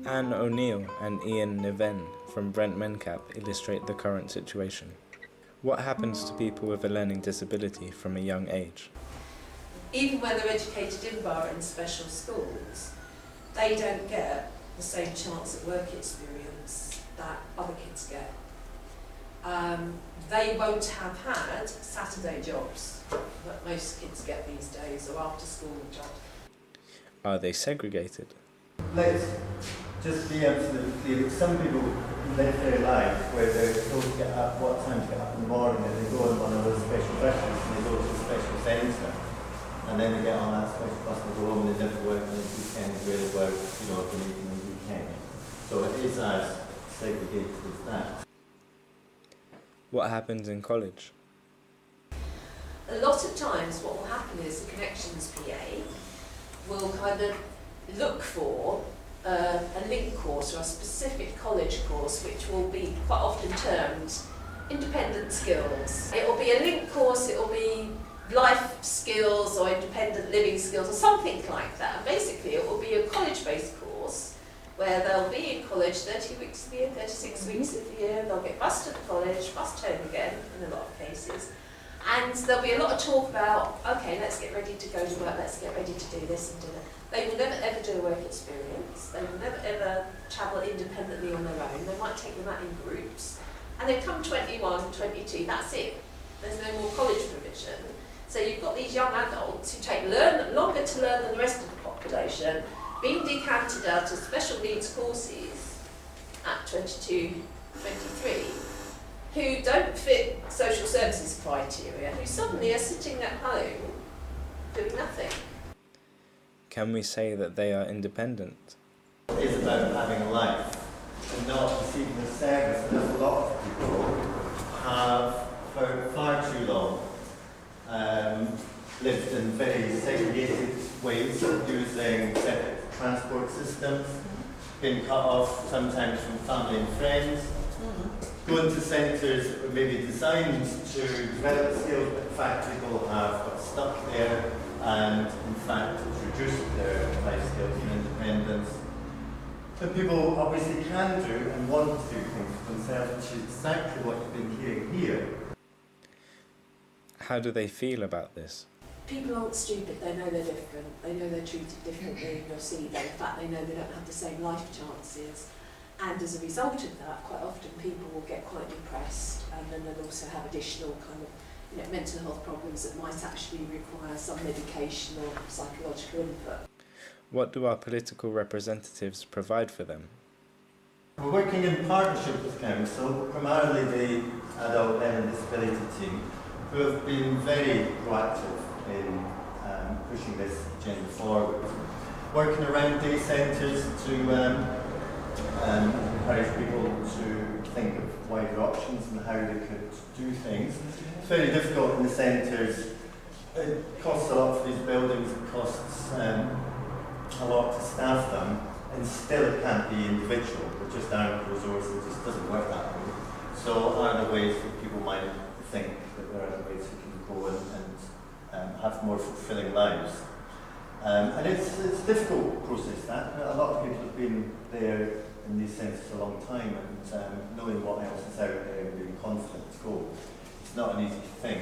Anne O'Neill and Ian Niven from Brent Mencap illustrate the current situation. What happens to people with a learning disability from a young age? Even when they're educated in bar and special schools, they don't get the same chance at work experience that other kids get. They won't have had Saturday jobs that most kids get these days, or after school jobs. Are they segregated? Let's just be absolutely clear. Some people live their life where they're told to get up, what time to get up in the morning, and they go on one of those special buses and they go to a special centre. And then they get on that special bus and go home and they never work on the weekends where they work, if they need on the weekend. So it is as segregated as that. What happens in college? A lot of times what will happen is the connections PA will kind of look for a link course or a specific college course which will be quite often termed independent skills. It will be a link course, it will be life skills or independent living skills or something like that. And basically it will be a college-based course where they'll be in college 30 weeks of the year, 36 weeks of the year, they'll get bused to the college, bused home again in a lot of cases. And there'll be a lot of talk about, okay, let's get ready to go to work, let's get ready to do this and do that. They will never ever do a work experience, they will never ever travel independently on their own, they might take them out in groups. And they come 21, 22, that's it. There's no more college provision. So you've got these young adults who take longer to learn than the rest of the population, being decanted out of special needs courses at 22, 23, who don't fit social services criteria, who suddenly are sitting at home doing nothing. Can we say that they are independent? It is about having a life and not receiving a service, and a lot of people have for far too long lived in very segregated ways, using separate transport systems, being cut off sometimes from family and friends, going to centres that were maybe designed to develop skills, but in fact people have got stuck there and in fact it's reduced their life skills and independence. But people obviously can do and want to do things for themselves, which is exactly what you've been hearing here. How do they feel about this? People aren't stupid, they know they're different, they know they're treated differently, you'll see that. In fact, they know they don't have the same life chances. And as a result of that, quite often people will get quite depressed, and then they'll also have additional kind of mental health problems that might actually require some medication or psychological input. What do our political representatives provide for them? We're working in partnership with Council, primarily the Adult Learning Disability team, who have been very proactive in pushing this agenda forward. Working around day centres to encourage people to think of wider options and how they could do things. It's very difficult in the centres. It costs a lot for these buildings, it costs a lot to staff them, and still it can't be individual. There just aren't the resources, it just doesn't work that way. So are there ways that people might think that there are ways we can go and have more fulfilling lives? And it's a difficult process, that. A lot of people have been there in these centres a long time, and knowing what else is out there and being confident to go, it's not an easy thing.